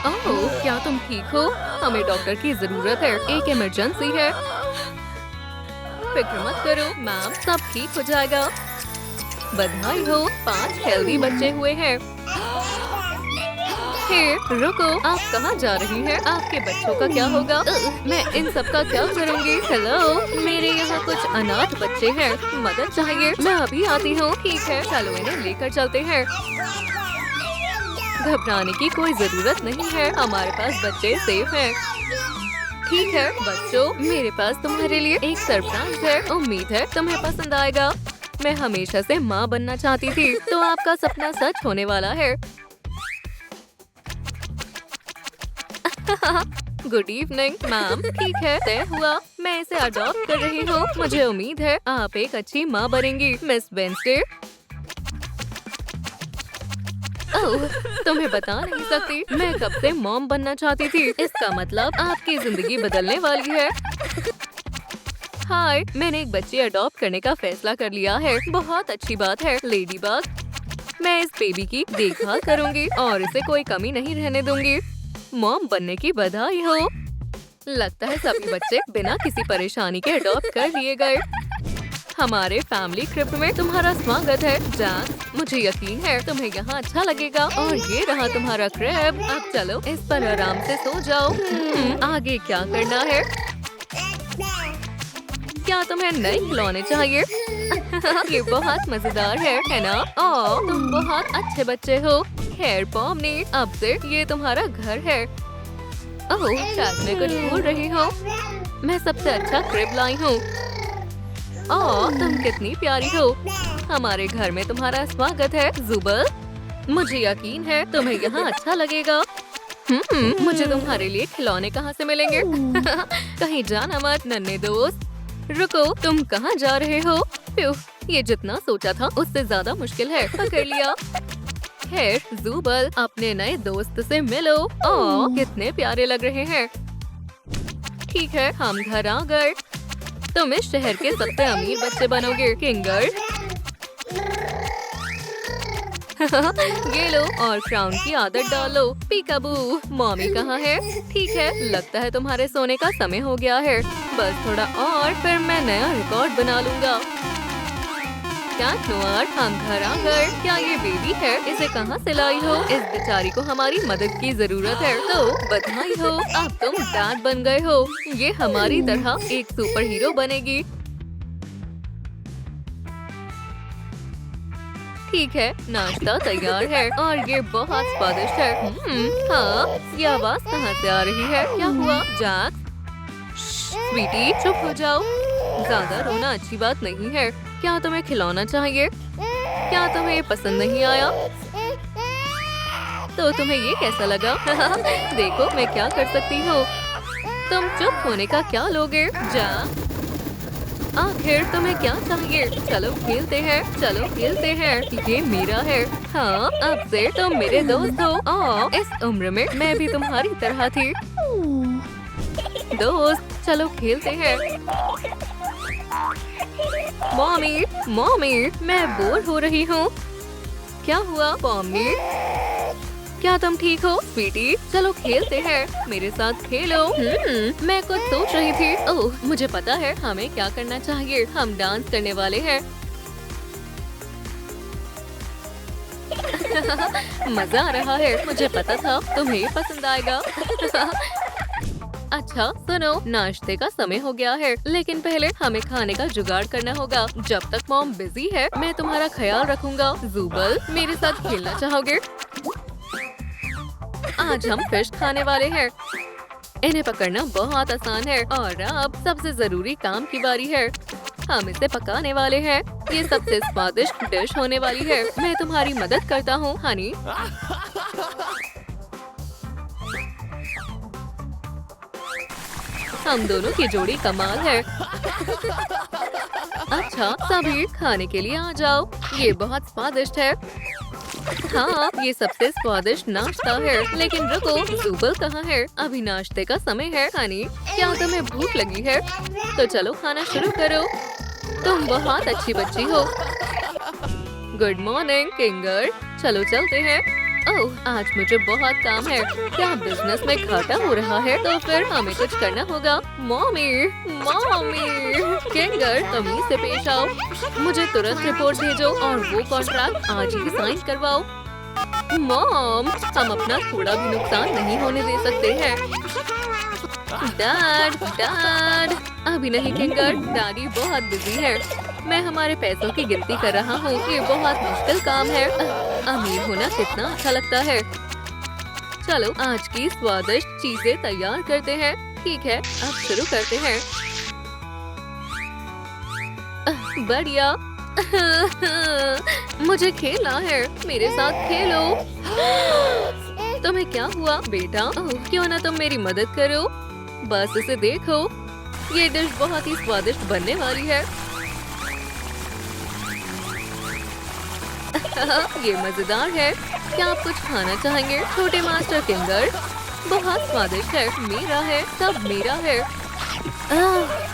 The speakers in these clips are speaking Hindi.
ओह, क्या तुम ठीक हो? हमें डॉक्टर की जरूरत है, एक इमरजेंसी है। फिक्र मत करो मैम, सब ठीक हो जाएगा। बधाई हो, 5 हेल्दी बच्चे हुए हैं। हे, रुको, आप कहाँ जा रही हैं? आपके बच्चों का क्या होगा? मैं इन सब का क्या करूँगी? हेलो, मेरे यहाँ कुछ अनाथ बच्चे हैं, मदद चाहिए। मैं अभी आती हूँ। ठीक है, चलो इन्हें लेकर चलते हैं। घबराने की कोई जरूरत नहीं है, हमारे पास बच्चे सेफ हैं। ठीक है बच्चों, मेरे पास तुम्हारे लिए एक सरप्राइज है। उम्मीद है तुम्हें पसंद आएगा। मैं हमेशा से माँ बनना चाहती थी, तो आपका सपना सच होने वाला है। Good evening ma'am. ठीक है, तय हुआ, मैं इसे अडॉप्ट कर रही हूँ। मुझे उम्मीद है आप एक अच्छी माँ बनेंगी मिस वेंसडे। ओह, तुम्हें बता नहीं सकती, मैं कब से मॉम बनना चाहती थी। इसका मतलब आपकी जिंदगी बदलने वाली है। हाय, मैंने एक बच्ची अडॉप्ट करने का फैसला कर लिया है। बहुत अच्छी बात है लेडी बग। मैं इस बेबी की देखभाल करूंगी और इसे कोई कमी नहीं रहने दूंगी। मॉम बनने की बधाई हो। लगता है सभी बच्चे बिना किसी परेशानी के अडॉप्ट कर लिए गए। हमारे फैमिली ट्रिप में तुम्हारा स्वागत है जैक। मुझे यकीन है तुम्हें यहाँ अच्छा लगेगा। और ये रहा तुम्हारा क्रैब। अब चलो इस पर आराम से सो जाओ। आगे क्या करना है? क्या तुम्हें नए खिलौने चाहिए? ये बहुत मजेदार है ना? ओह, तुम बहुत अच्छे बच्चे हो। खैर पॉमनी, अब से ये तुम्हारा घर है। ओह, शायद मैं कुछ भूल रही हूँ। मैं सबसे अच्छा क्रिब लाई हूँ। ओह, तुम कितनी प्यारी हो। हमारे घर में तुम्हारा स्वागत है जुबल। मुझे यकीन है तुम्हें यहाँ अच्छा लगेगा। मुझे तुम्हारे लिए खिलौने कहाँ से मिलेंगे? कहीं जाना मत नन्हे दोस्त। रुको, तुम कहाँ जा रहे हो? प्यू, ये जितना सोचा था उससे ज्यादा मुश्किल है। पकड़ लिया। खैर जुबल, अपने नए दोस्त से मिलो। ओह, कितने प्यारे लग रहे हैं। ठीक है, हम घर आ गए। तुम इस शहर के सबसे अमीर बच्चे बनोगे किंगर। ये लो और क्राउन की आदत डालो। पीकाबू, मॉमी कहाँ है? ठीक है, लगता है तुम्हारे सोने का समय हो गया है। बस थोड़ा और फिर मैं नया रिकॉर्ड बना लूंगा। क्या नोआर, हम घर आ गए। क्या ये बेबी है? इसे कहाँ से लाई हो? इस बेचारी को हमारी मदद की जरूरत है। तो बधाई हो, अब तुम डैड बन गए हो। ये हमारी तरह एक सुपर हीरो बनेगी। ठीक है, नाश्ता तैयार है और ये बहुत स्वादिष्ट है। हाँ, ये आवाज कहाँ से आ रही है? क्या हुआ जैक? स्वीटी, चुप हो जाओ। ज्यादा रोना अच्छी बात नहीं है। क्या तुम्हें खिलौना चाहिए? क्या तुम्हें ये पसंद नहीं आया? तो तुम्हें ये कैसा लगा? देखो मैं क्या कर सकती हूँ। तुम चुप होने का क्या लोगे? जा, आखिर तुम्हें क्या चाहिए? चलो खेलते हैं, चलो खेलते हैं। ये मेरा है। हाँ, अब से तुम मेरे दोस्त हो। ओह, इस उम्र में मैं भी तुम्हारी तरह थी। दोस्त, चलो खेलते हैं। मॉमी, मॉमी, मैं बोर हो रही हूँ। क्या हुआ मॉमी? क्या तुम ठीक हो? स्वीटी, चलो खेलते हैं, मेरे साथ खेलो। मैं कुछ सोच रही थी। ओह, मुझे पता है हमें क्या करना चाहिए। हम डांस करने वाले हैं। मजा आ रहा है। मुझे पता था तुम्हें पसंद आएगा। अच्छा सुनो, नाश्ते का समय हो गया है, लेकिन पहले हमें खाने का जुगाड़ करना होगा। जब तक मॉम बिजी है, मैं तुम्हारा ख्याल रखूंगा। जुबल, मेरे साथ खेलना चाहोगे? आज हम फिश खाने वाले हैं। इन्हें पकड़ना बहुत आसान है। और अब सबसे जरूरी काम की बारी है। हम इसे पकाने वाले हैं। ये सबसे स्वादिष्ट डिश होने वाली है। मैं तुम्हारी मदद करता हूँ हनी। हम दोनों की जोड़ी कमाल है। अच्छा सभी खाने के लिए आ जाओ। ये बहुत स्वादिष्ट है। हाँ, ये सबसे स्वादिष्ट नाश्ता है। लेकिन रुको, जुबल कहाँ है? अभी नाश्ते का समय है। हनी, क्या तुम्हें भूख लगी है? तो चलो खाना शुरू करो। तुम बहुत अच्छी बच्ची हो। गुड मॉर्निंग किंगर, चलो चलते हैं। ओह, आज मुझे बहुत काम है। क्या बिजनेस में घाटा हो रहा है? तो फिर हमें कुछ करना होगा। मॉमी, मॉमी, किंगर, तमीज से पेश आओ। मुझे तुरंत रिपोर्ट भेजो और वो कॉन्ट्रैक्ट आज ही साइन करवाओ। मॉम, हम अपना थोड़ा भी नुकसान नहीं होने दे सकते हैं। डैड, डैड, अभी नहीं किंगर, डैडी बहुत बिजी है। मैं हमारे पैसों की गिनती कर रहा हूँ। ये बहुत मुश्किल काम है। अमीर होना कितना अच्छा लगता है। चलो आज की स्वादिष्ट चीजें तैयार करते हैं। ठीक है, अब शुरू करते हैं। बढ़िया। मुझे खेलना है, मेरे साथ खेलो। तुम्हें क्या हुआ बेटा? क्यों ना तुम मेरी मदद करो। बस इसे देखो, ये डिश बहुत ही स्वादिष्ट बनने वाली है। ये मजेदार है। क्या आप कुछ खाना चाहेंगे छोटे मास्टर किंगर? बहुत स्वादिष्ट है, मेरा है, सब मेरा है।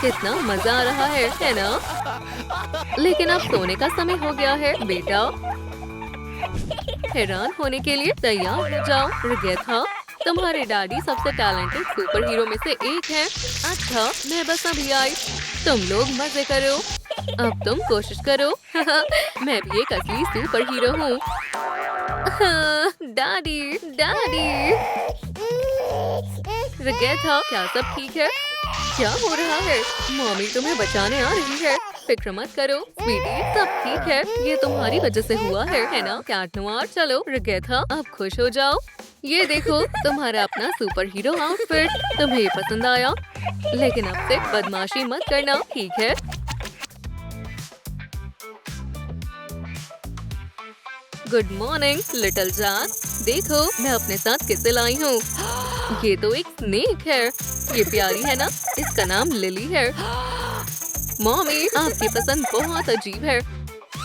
कितना मजा आ रहा है ना? लेकिन अब सोने का समय हो गया है बेटा। हैरान होने के लिए तैयार हो जाओ। रिगेथा, तुम्हारे डैडी सबसे टैलेंटेड सुपर हीरो में से एक है। अच्छा, मैं बस अभी आई। तुम लोग मजे करो, अब तुम कोशिश करो। मैं भी एक असली सुपर हीरो हूँ। Daddy, daddy. रिगेथा, क्या सब ठीक है? क्या हो रहा है? मम्मी तुम्हें बचाने आ रही है। फिक्र मत करो स्वीटी, सब ठीक है। ये तुम्हारी वजह से हुआ है ना? कैट नोयर, चलो रिगेथा, अब खुश हो जाओ। ये देखो तुम्हारा अपना सुपर हीरो आउटफिट। तुम्हें ये पसंद आया? लेकिन अब से बदमाशी मत करना, ठीक है? Good morning little Jack. देखो मैं अपने साथ किसे लाई हूँ। ये तो एक स्नेक है। ये प्यारी है ना? इसका नाम लिली है। मॉमी, आपकी पसंद बहुत अजीब है।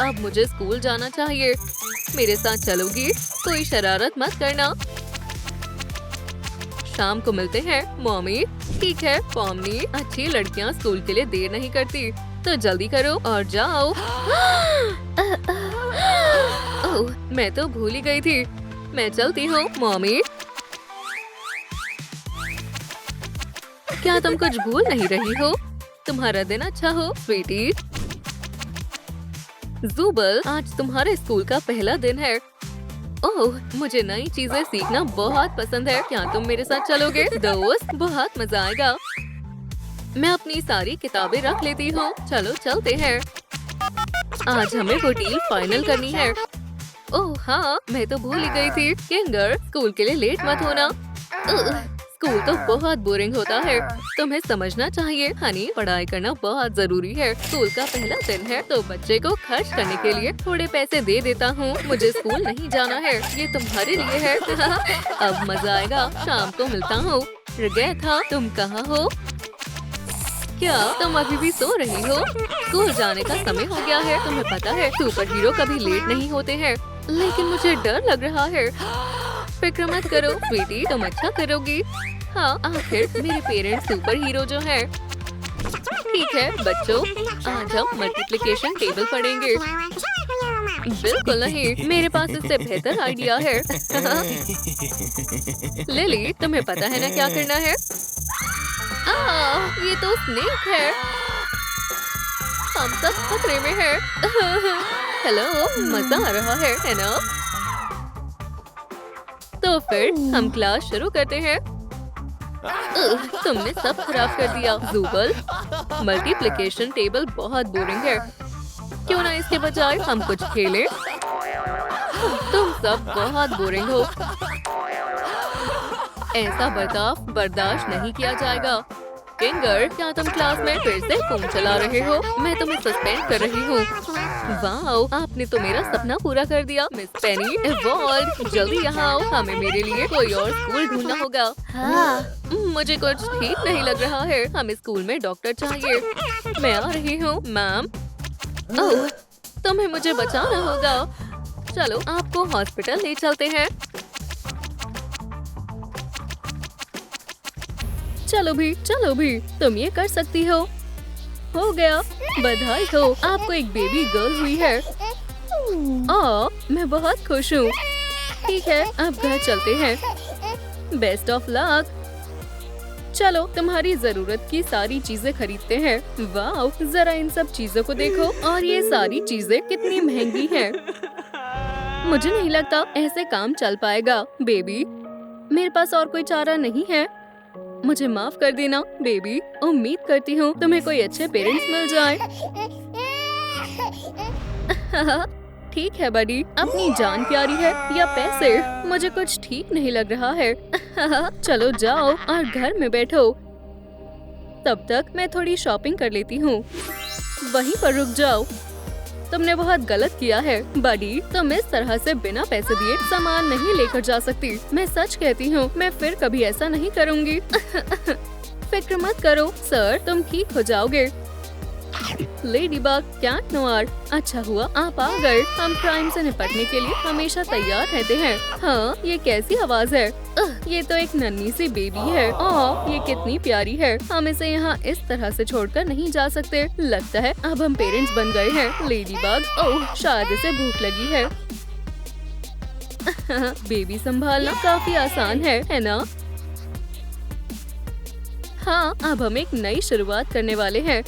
अब मुझे स्कूल जाना चाहिए। मेरे साथ चलोगी? कोई शरारत मत करना। शाम को मिलते हैं मॉमी। ठीक है पॉमनी, अच्छी लड़कियां स्कूल के लिए देर नहीं करती, तो जल्दी करो और जाओ। ओह, मैं तो भूल ही गई थी। मैं चलती हूँ मॉमी। क्या तुम कुछ भूल नहीं रही हो? तुम्हारा दिन अच्छा हो स्वीटी। ज़ुबल, आज तुम्हारे स्कूल का पहला दिन है। ओह, मुझे नई चीजें सीखना बहुत पसंद है। क्या तुम मेरे साथ चलोगे दोस्त? बहुत मजा आएगा। मैं अपनी सारी किताबें रख लेती हूँ। चलो चलते हैं। आज हमें वो डील फाइनल करनी है। ओह हाँ, मैं तो भूल ही गई थी। किंगर, स्कूल के लिए लेट मत होना। स्कूल तो बहुत बोरिंग होता है। तुम्हें समझना चाहिए हनी, पढ़ाई करना बहुत जरूरी है। स्कूल का पहला दिन है तो बच्चे को खर्च करने के लिए थोड़े पैसे दे देता हूँ। मुझे स्कूल नहीं जाना है, ये तुम्हारे लिए है। अब मजा आएगा। शाम को मिलता हूँ। रिगेथा, तुम कहाँ हो? क्या तुम अभी भी सो रही हो? स्कूल जाने का समय हो गया है। तुम्हें पता है सुपर हीरो कभी लेट नहीं होते हैं। लेकिन मुझे डर लग रहा है। फिक्र मत करो स्वीटी, तुम अच्छा करोगी। हाँ, आखिर मेरे पेरेंट्स सुपर हीरो जो हैं। ठीक है बच्चों, आज हम मल्टीप्लिकेशन टेबल पढ़ेंगे। बिल्कुल नहीं, मेरे पास इससे बेहतर आइडिया है। लिली, तुम्हें पता है ना क्या करना है? ये तो स्नेक है। हम सब खतरे में हैं। हेलो, मजा आ रहा है ना? तो फिर हम क्लास शुरू करते हैं। तुमने सब खराब कर दिया ज़ुबल। मल्टीप्लिकेशन टेबल बहुत बोरिंग है। क्यों ना इसके बजाय हम कुछ खेलें? तुम सब बहुत बोरिंग हो। ऐसा बर्ताव बर्दाश्त नहीं किया जाएगा। किंगर, क्या तुम क्लास में फिर से फोन चला रहे हो? मैं तुम्हें सस्पेंड कर रही हूँ। वाओ, आपने तो मेरा सपना पूरा कर दिया। मिस पेनी, एवॉल्व, जल्दी यहाँ आओ। हमें मेरे लिए कोई और स्कूल ढूंढना होगा। हाँ, मुझे कुछ ठीक नहीं लग रहा है। हमें स्कूल में डॉक्टर चाहिए। मैं आ रही हूँ मैम। ओह, तुम्हें मुझे बचाना होगा। चलो आपको हॉस्पिटल ले चलते हैं। चलो भी, तुम ये कर सकती हो। हो गया, बधाई हो, आपको एक बेबी गर्ल हुई है। मैं बहुत खुश हूँ। ठीक है, अब घर चलते हैं। Best of luck. चलो तुम्हारी जरूरत की सारी चीजें खरीदते हैं। वाह, जरा इन सब चीजों को देखो, और ये सारी चीजें कितनी महंगी हैं। मुझे नहीं लगता ऐसे काम चल पाएगा बेबी। मेरे पास और कोई चारा नहीं है। मुझे माफ कर देना बेबी। उम्मीद करती हूँ तुम्हें कोई अच्छे पेरेंट्स मिल जाए। ठीक है बडी, अपनी जान प्यारी है या पैसे, मुझे कुछ ठीक नहीं लग रहा है। चलो जाओ और घर में बैठो। तब तक मैं थोड़ी शॉपिंग कर लेती हूँ। वहीं पर रुक जाओ। तुमने बहुत गलत किया है बडी। तुम इस तरह से बिना पैसे दिए सामान नहीं लेकर जा सकती। मैं सच कहती हूँ, मैं फिर कभी ऐसा नहीं करूँगी। फिक्र मत करो सर, तुम ठीक हो जाओगे। लेडीबग, कैट नोआर, अच्छा हुआ आप आ गए। हम क्राइम से निपटने के लिए हमेशा तैयार रहते हैं। हाँ, ये कैसी आवाज है? ये तो एक नन्ही सी बेबी है। ओह, ये कितनी प्यारी है। हम इसे यहाँ इस तरह से छोड़कर नहीं जा सकते। लगता है अब हम पेरेंट्स बन गए हैं। लेडीबग, ओह शायद इसे भूख लगी है। बेबी संभालना काफी आसान है ना? हाँ, अब हम एक नई शुरुआत करने वाले हैं।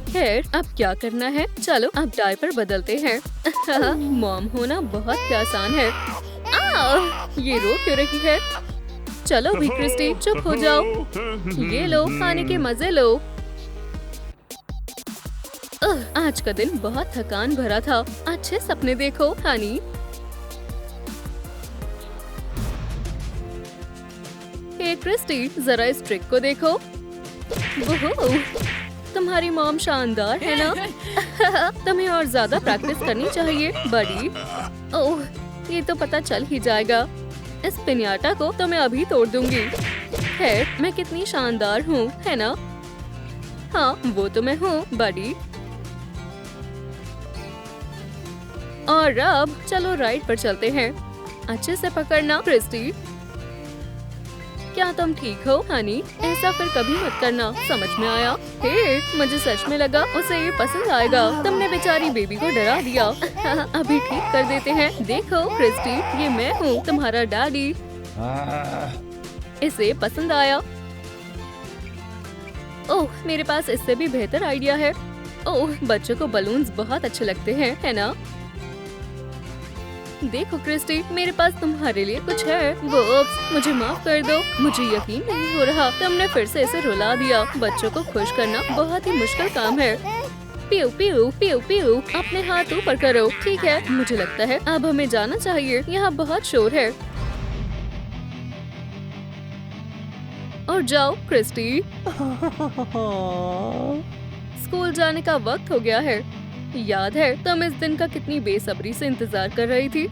खैर, अब क्या करना है? चलो अब डायपर बदलते हैं। मॉम होना बहुत आसान है। ये रो क्यों रही है? चलो भी क्रिस्टी, चुप हो जाओ। ये लो, खाने के मजे लो। आज का दिन बहुत थकान भरा था। अच्छे सपने देखो हनी। हे क्रिस्टी, जरा इस ट्रिक को देखो। ओह, तुम्हारी मॉम शानदार है ना? तुम्हें और ज्यादा प्रैक्टिस करनी चाहिए बड़ी। ओह, ये तो पता चल ही जाएगा। इस पिन्याटा को तो मैं अभी तोड़ दूंगी। खैर, मैं कितनी शानदार हूँ, है ना? हाँ, वो तो मैं हूँ बड़ी। और अब चलो राइड पर चलते हैं। अच्छे से पकड़ना क्रिस्टी। क्या तुम ठीक हो हनी? ऐसा फिर कभी मत करना, समझ में आया? हे, मुझे सच में लगा उसे ये पसंद आएगा। तुमने बेचारी बेबी को डरा दिया। अभी ठीक कर देते हैं। देखो क्रिस्टी, ये मैं हूँ, तुम्हारा डैडी। इसे पसंद आया। ओह, मेरे पास इससे भी बेहतर आइडिया है। ओह, बच्चों को बलून्स बहुत अच्छे लगते हैं, है ना? देखो क्रिस्टी, मेरे पास तुम्हारे लिए कुछ है। वो मुझे माफ कर दो, मुझे यकीन नहीं हो रहा तुमने फिर से इसे रुला दिया। बच्चों को खुश करना बहुत ही मुश्किल काम है। पीऊ पीऊ पीऊ पीऊ, अपने हाथ ऊपर करो। ठीक है, मुझे लगता है अब हमें जाना चाहिए। यहाँ बहुत शोर है। और जाओ क्रिस्टी, स्कूल जाने का वक्त हो गया है। याद है तुम इस दिन का कितनी बेसब्री से इंतजार कर रही थी।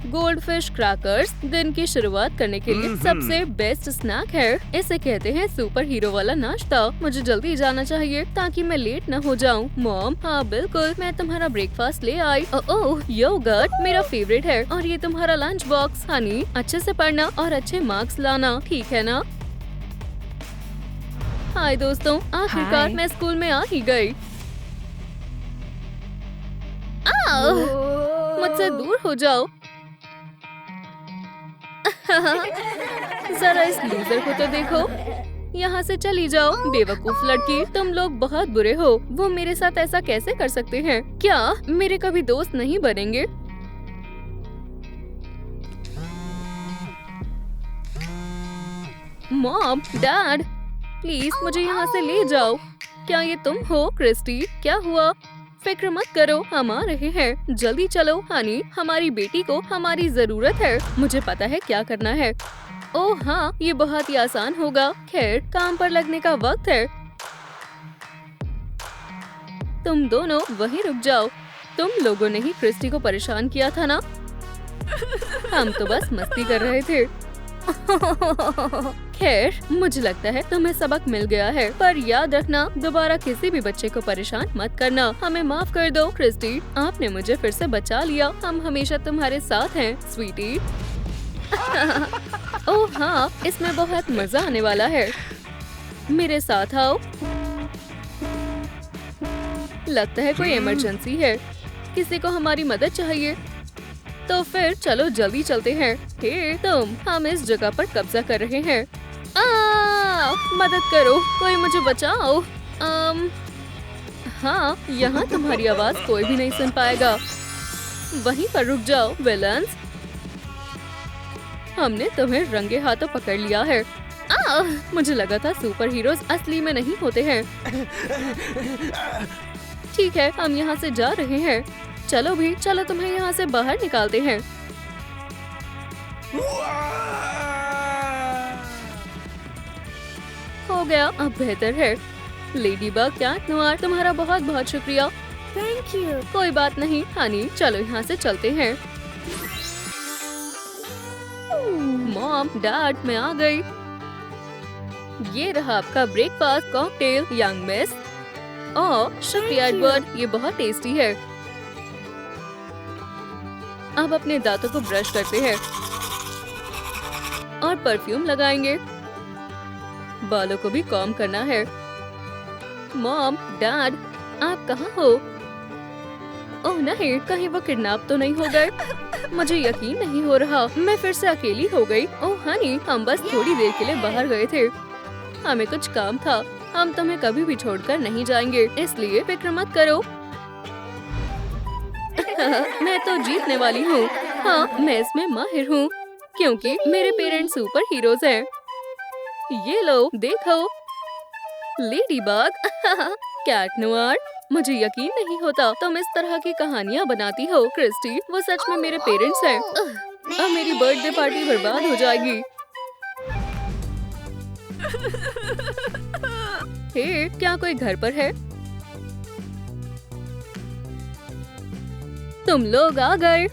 गोल्ड फिश क्रैकर्स दिन की शुरुआत करने के लिए सबसे बेस्ट स्नैक है। इसे कहते हैं सुपर हीरो वाला नाश्ता। मुझे जल्दी जाना चाहिए ताकि मैं लेट न हो जाऊं। मॉम, हाँ बिल्कुल, मैं तुम्हारा ब्रेकफास्ट ले आई। ओह, योगर्ट मेरा फेवरेट है। और ये तुम्हारा लंच बॉक्स। हनी, अच्छे से पढ़ना और अच्छे मार्क्स लाना, ठीक है ना? हाय दोस्तों, आखिरकार मैं स्कूल में आ ही गई। मुझसे दूर हो जाओ। जरा इस लूजर को तो देखो। यहाँ से चली जाओ बेवकूफ लड़की, तुम लोग बहुत बुरे हो। वो मेरे साथ ऐसा कैसे कर सकते हैं? क्या मेरे कभी दोस्त नहीं बनेंगे? मॉम, डैड, प्लीज मुझे यहाँ से ले जाओ। क्या ये तुम हो क्रिस्टी? क्या हुआ? फिक्र मत करो, हम आ रहे हैं। जल्दी चलो हनी, हमारी बेटी को हमारी जरूरत है। मुझे पता है क्या करना है। ओह हाँ, ये बहुत ही आसान होगा। खैर, काम पर लगने का वक्त है। तुम दोनों वहीं रुक जाओ। तुम लोगों ने ही क्रिस्टी को परेशान किया था ना? हम तो बस मस्ती कर रहे थे। खैर, मुझे लगता है तुम्हें सबक मिल गया है, पर याद रखना दोबारा किसी भी बच्चे को परेशान मत करना। हमें माफ कर दो क्रिस्टी, आपने मुझे फिर से बचा लिया। हम हमेशा तुम्हारे साथ हैं स्वीटी। ओह हाँ, इसमें बहुत मजा आने वाला है। मेरे साथ आओ। लगता है कोई इमरजेंसी है, किसी को हमारी मदद चाहिए। तो फिर चलो जल्दी चलते हैं। हे तुम, हम इस जगह पर कब्जा कर रहे हैं। मदद करो, कोई मुझे बचाओ। हाँ, यहाँ तुम्हारी आवाज कोई भी नहीं सुन पाएगा। वहीं पर रुक जाओ विलन्स, हमने तुम्हें रंगे हाथों पकड़ लिया है। मुझे लगा था सुपर हीरोज असली में नहीं होते हैं। ठीक है, हम यहाँ से जा रहे हैं। चलो भी, चलो तुम्हें यहाँ से बाहर निकालते हैं। हो गया, अब बेहतर है। लेडी बग, कैट नोयर, तुम्हारा बहुत बहुत शुक्रिया। Thank you. कोई बात नहीं हनी, चलो यहाँ से चलते हैं। मॉम, डैड, मैं आ गई। ये रहा आपका ब्रेकफास्ट कॉकटेल यंग मिस। ओह शुक्रिया एडवर्ड, ये बहुत टेस्टी है। अब अपने दांतों को ब्रश करते हैं और परफ्यूम लगाएंगे। बालों को भी कॉम्ब करना है। मॉम, डैड, आप कहाँ हो? ओह नहीं, कहीं वो किडनैप तो नहीं हो गए? मुझे यकीन नहीं हो रहा, मैं फिर से अकेली हो गई। ओह हनी, हम बस थोड़ी देर के लिए बाहर गए थे, हमें कुछ काम था। हम तुम्हें कभी भी छोड़कर नहीं जाएंगे, इसलिए फिक्र मत करो। मैं तो जीतने वाली हूँ। हाँ, मैं इसमें माहिर हूँ क्योंकि मेरे पेरेंट्स सुपर हीरोज हैं। ये लो, देखो। लेडी बग, कैट नोयर, मुझे यकीन नहीं होता तुम इस तरह की कहानियाँ बनाती हो। क्रिस्टी, वो सच में मेरे पेरेंट्स हैं। अब मेरी बर्थडे पार्टी बर्बाद हो जाएगी। हे, क्या कोई घर पर है? तुम लोग आ गए।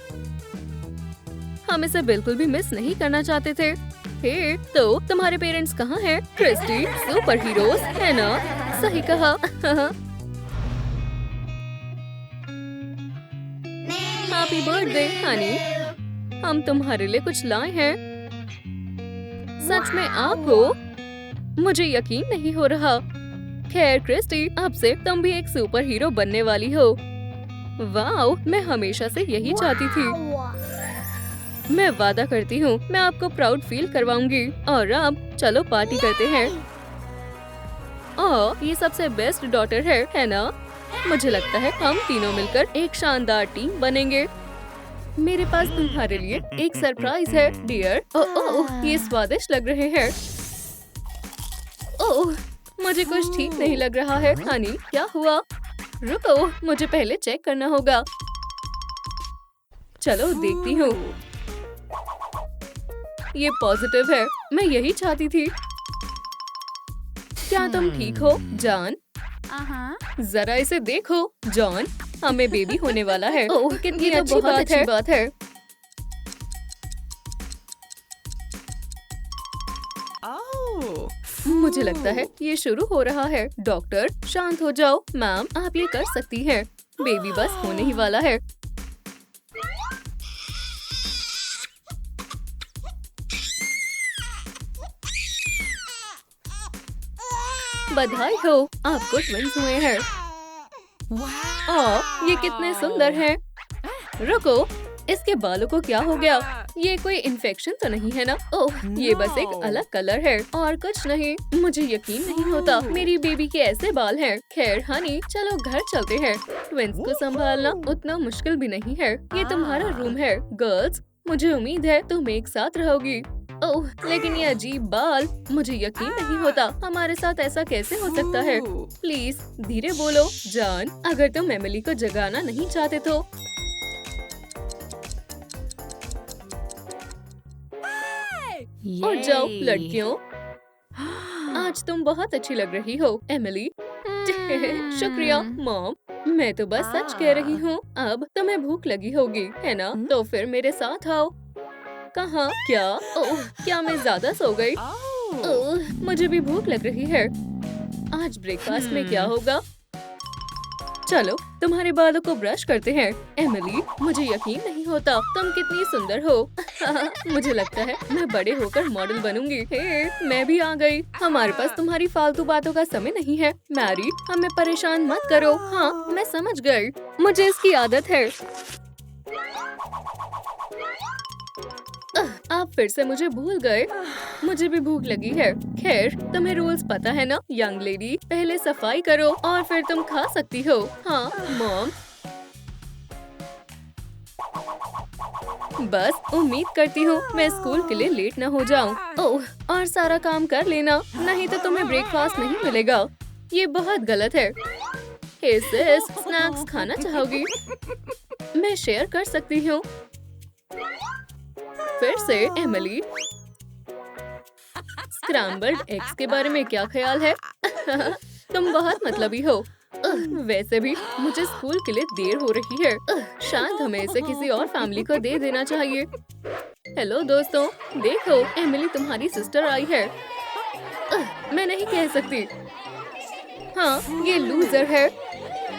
हम इसे बिल्कुल भी मिस नहीं करना चाहते थे। हे, तो तुम्हारे पेरेंट्स कहाँ हैं? क्रिस्टी, सुपर हीरोज है ना? सही कहा। हैप्पी बर्थडे हनी, हम तुम्हारे लिए कुछ लाए हैं। सच में आप हो? मुझे यकीन नहीं हो रहा। खैर क्रिस्टी, अब से तुम भी एक सुपर हीरो बनने वाली हो। वाओ, मैं हमेशा से यही चाहती थी। मैं वादा करती हूँ, मैं आपको प्राउड फील करवाऊंगी। और अब चलो पार्टी करते हैं। ओह, ये सबसे बेस्ट डॉटर है ना? मुझे लगता है हम तीनों मिलकर एक शानदार टीम बनेंगे। मेरे पास तुम्हारे लिए एक सरप्राइज है डियर। ओह, ये स्वादिष्ट लग रहे हैं। ओह, मुझे कुछ ठीक नहीं लग रहा है। हनी, क्या हुआ? रुको, मुझे पहले चेक करना होगा। चलो देखती हूँ। ये पॉजिटिव है, मैं यही चाहती थी। क्या तुम ठीक हो जॉन? जरा इसे देखो जॉन, हमें बेबी होने वाला है। ओह, कितनी अच्छी बात है। मुझे लगता है ये शुरू हो रहा है। डॉक्टर, शांत हो जाओ। मैम, आप ये कर सकती हैं। बेबी बस होने ही वाला है। बधाई हो, आपको ट्विंस हुए हैं। ओह, ये कितने सुंदर हैं। रुको, इसके बालों को क्या हो गया? ये कोई इन्फेक्शन तो नहीं है ना? ओह, ये बस एक अलग कलर है और कुछ नहीं। मुझे यकीन नहीं होता मेरी बेबी के ऐसे बाल हैं। खैर हनी, चलो घर चलते हैं। ट्विंस को संभालना उतना मुश्किल भी नहीं है। ये तुम्हारा रूम है। गर्ल्स, मुझे उम्मीद है तुम एक साथ रहोगी। ओह, लेकिन ये अजीब बाल, मुझे यकीन नहीं होता हमारे साथ ऐसा कैसे हो सकता है। प्लीज धीरे बोलो जॉन, अगर तुम एमिली को जगाना नहीं चाहते तो। और जाओ लड़कियों, आज तुम बहुत अच्छी लग रही हो एमिली। शुक्रिया मॉम, मैं तो बस सच कह रही हूँ। अब तुम्हें भूख लगी होगी है ना? तो फिर मेरे साथ आओ। कहाँ? क्या? ओह, क्या मैं ज्यादा सो गई? ओह, मुझे भी भूख लग रही है। आज ब्रेकफास्ट में क्या होगा? चलो तुम्हारे बालों को ब्रश करते हैं। एमिली, मुझे यकीन नहीं होता तुम कितनी सुंदर हो। मुझे लगता है मैं बड़े होकर मॉडल बनूंगी। हे, मैं भी आ गई। हमारे पास तुम्हारी फालतू बातों का समय नहीं है। मैरी, हमें परेशान मत करो। हाँ, मैं समझ गई, मुझे इसकी आदत है। आप फिर से मुझे भूल गए। मुझे भी भूख लगी है। खैर, तुम्हें रूल्स पता है ना यंग लेडी, पहले सफाई करो और फिर तुम खा सकती हो। हाँ मॉम। बस उम्मीद करती हूँ मैं स्कूल के लिए लेट न हो जाऊँ। ओह, और सारा काम कर लेना, नहीं तो तुम्हें ब्रेकफास्ट नहीं मिलेगा। ये बहुत गलत है। हे सिस, स्नैक्स खाना चाहोगी? मैं शेयर कर सकती हूँ। फिर से एमिली, स्क्रैम्बल्ड एग्स के बारे में क्या ख्याल है? तुम बहुत मतलबी हो। वैसे भी मुझे स्कूल के लिए देर हो रही है। शायद हमें इसे किसी और फैमिली को दे देना चाहिए। हेलो दोस्तों, देखो एमिली तुम्हारी सिस्टर आई है। मैं नहीं कह सकती। हाँ, ये लूजर है।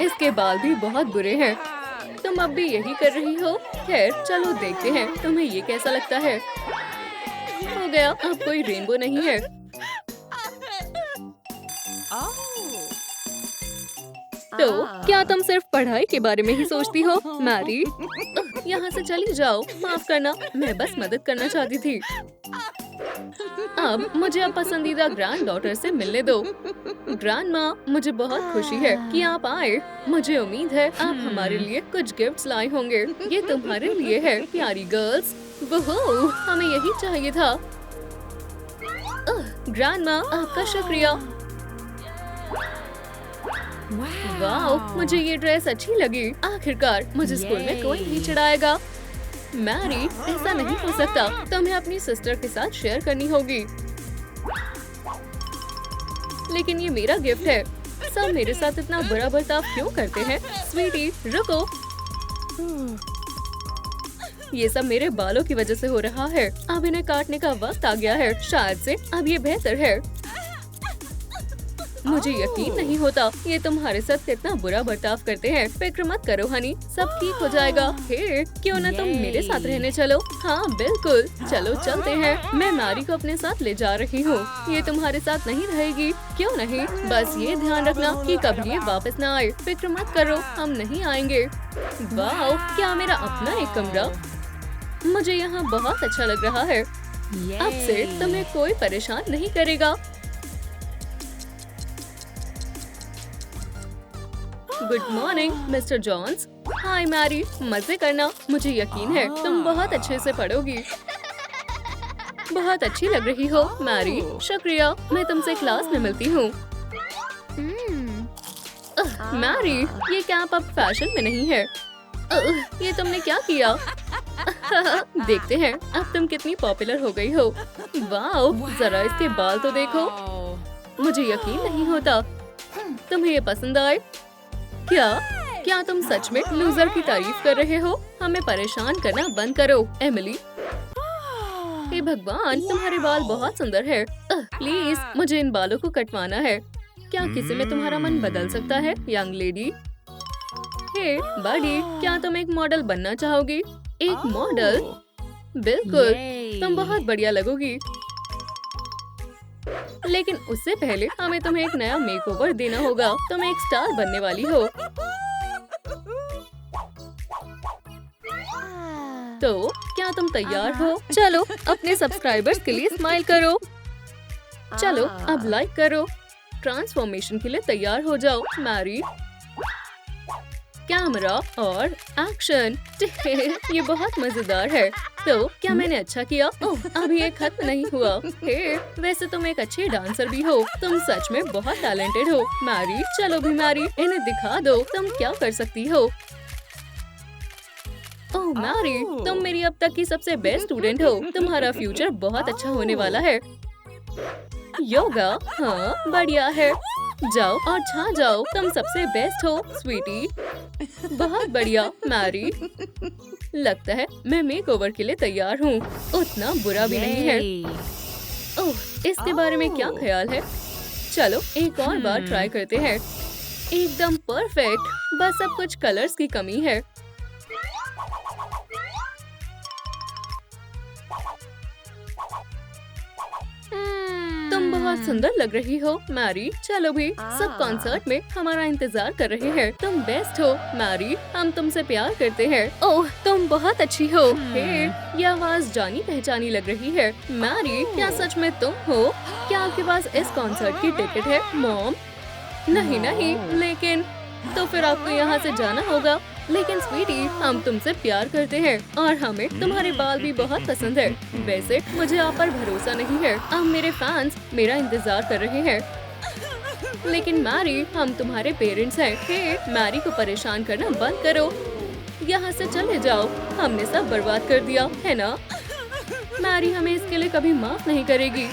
इसके बाल भी बहुत बुरे हैं। तुम अब भी यही कर रही हो। खैर चलो देखते हैं तुम्हें ये कैसा लगता है। हो गया, अब कोई रेनबो नहीं है। तो क्या तुम सिर्फ पढ़ाई के बारे में ही सोचती हो मैरी? यहाँ से चली जाओ। माफ करना, मैं बस मदद करना चाहती थी। अब मुझे अब पसंदीदा ग्रैंड डॉटर से मिलने दो। ग्रैंड माँ, मुझे बहुत खुशी है कि आप आए। मुझे उम्मीद है आप हमारे लिए कुछ गिफ्ट्स लाए होंगे। ये तुम्हारे लिए है प्यारी गर्ल्स। वो हमें यही चाहिए था। ग्रैंड माँ, आपका शुक्रिया। वाह, मुझे ये ड्रेस अच्छी लगी। आखिरकार मुझे स्कूल में कोई नहीं चढ़ाएगा। मैरी, ऐसा नहीं हो सकता। तुम्हें अपनी सिस्टर के साथ शेयर करनी होगी। लेकिन ये मेरा गिफ्ट है। सब मेरे साथ इतना बुरा बर्ताव क्यों करते हैं? स्वीटी, रुको। ये सब मेरे बालों की वजह से हो रहा है। अब इन्हें काटने का वक्त आ गया है। शायद से अब ये बेहतर है। मुझे यकीन नहीं होता ये तुम्हारे साथ कितना बुरा बर्ताव करते हैं। फिक्र मत करो हनी, सब ठीक हो जाएगा। हे, क्यों ना तुम मेरे साथ रहने चलो? हाँ बिल्कुल, चलो चलते हैं। मैं मैरी को अपने साथ ले जा रही हूँ। ये तुम्हारे साथ नहीं रहेगी। क्यों नहीं? बस ये ध्यान रखना कि कभी ये वापस ना आए। फिक्र मत करो, हम नहीं आएंगे। वाह, क्या मेरा अपना एक कमरा? मुझे यहाँ बहुत अच्छा लग रहा है। अब से तुम्हें कोई परेशान नहीं करेगा। Good morning mister Jones. Hi Mary, मजे करना। मुझे यकीन है तुम बहुत अच्छे से पढ़ोगी। बहुत अच्छी लग रही हो मैरी। शुक्रिया, मैं तुमसे क्लास में मिलती हूँ। मैरी, ये कैप अब फैशन में नहीं है। ये तुमने क्या किया? देखते हैं अब तुम कितनी पॉपुलर हो गई हो। वाह, जरा इसके बाल तो देखो। मुझे यकीन नहीं होता। तुम्हें ये पसंद आए? क्या तुम सच में लूजर की तारीफ कर रहे हो? हमें परेशान करना बंद करो एमिली। हे भगवान, तुम्हारे बाल बहुत सुंदर है। प्लीज मुझे इन बालों को कटवाना है। क्या किसी में तुम्हारा मन बदल सकता है यंग लेडी? हे बड़ी, क्या तुम एक मॉडल बनना चाहोगी? एक मॉडल? बिल्कुल, तुम बहुत बढ़िया लगोगी। लेकिन उससे पहले हमें तुम्हें एक नया मेकओवर देना होगा। तुम एक स्टार बनने वाली हो। तो क्या तुम तैयार हो? चलो अपने सब्सक्राइबर्स के लिए स्माइल करो। चलो अब लाइक करो। ट्रांसफॉर्मेशन के लिए तैयार हो जाओ मैरी। कैमरा और एक्शन। ये बहुत मजेदार है। तो क्या मैंने अच्छा किया? ओह, अभी ये खत्म नहीं हुआ। हे, वैसे तुम एक अच्छी डांसर भी हो। तुम सच में बहुत टैलेंटेड हो मैरी। चलो भी मैरी, इन्हें दिखा दो तुम क्या कर सकती हो। ओह मैरी, तुम मेरी अब तक की सबसे बेस्ट स्टूडेंट हो। तुम्हारा फ्यूचर बहुत अच्छा होने वाला है। योगा? हाँ, बढ़िया है। जाओ और छा जाओ। तुम सबसे बेस्ट हो स्वीटी। बहुत बढ़िया मैरी। लगता है मैं मेकओवर के लिए तैयार हूँ। उतना बुरा भी नहीं है। ओह, इसके बारे में क्या ख्याल है? चलो एक और बार ट्राई करते हैं। एकदम परफेक्ट। बस अब कुछ कलर्स की कमी है। तुम बहुत सुंदर लग रही हो मैरी। चलो भी, सब कॉन्सर्ट में हमारा इंतजार कर रहे हैं। तुम बेस्ट हो मैरी, हम तुमसे प्यार करते हैं। ओह, तुम बहुत अच्छी हो। हे, ये आवाज जानी पहचानी लग रही है। मैरी, क्या सच में तुम हो? क्या आपके पास इस कॉन्सर्ट की टिकट है मॉम? नहीं नहीं, लेकिन तो फिर आपको यहाँ से जाना होगा। लेकिन स्वीटी, हम तुमसे प्यार करते हैं और हमें तुम्हारे बाल भी बहुत पसंद है। वैसे मुझे आप पर भरोसा नहीं है। अब मेरे फैंस मेरा इंतजार कर रहे हैं। लेकिन मैरी, हम तुम्हारे पेरेंट्स हैं। हे, मैरी को परेशान करना बंद करो। यहाँ से चले जाओ, हमने सब बर्बाद कर दिया है ना? मैरी हमें इसके लिए कभी माफ नहीं करेगी।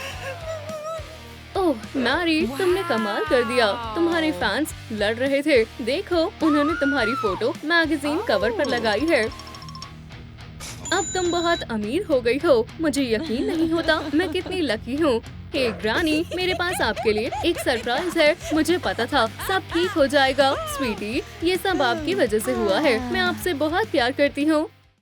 ओह मैरी, तुमने कमाल कर दिया। तुम्हारे फैंस लड़ रहे थे। देखो, उन्होंने तुम्हारी फोटो मैगजीन कवर पर लगाई है। अब तुम बहुत अमीर हो गई हो। मुझे यकीन नहीं होता मैं कितनी लकी हूँ। हे ग्रानी, मेरे पास आपके लिए एक सरप्राइज है। मुझे पता था सब ठीक हो जाएगा। स्वीटी, ये सब आपकी वजह से हुआ है। मैं आपसे बहुत प्यार करती हूँ।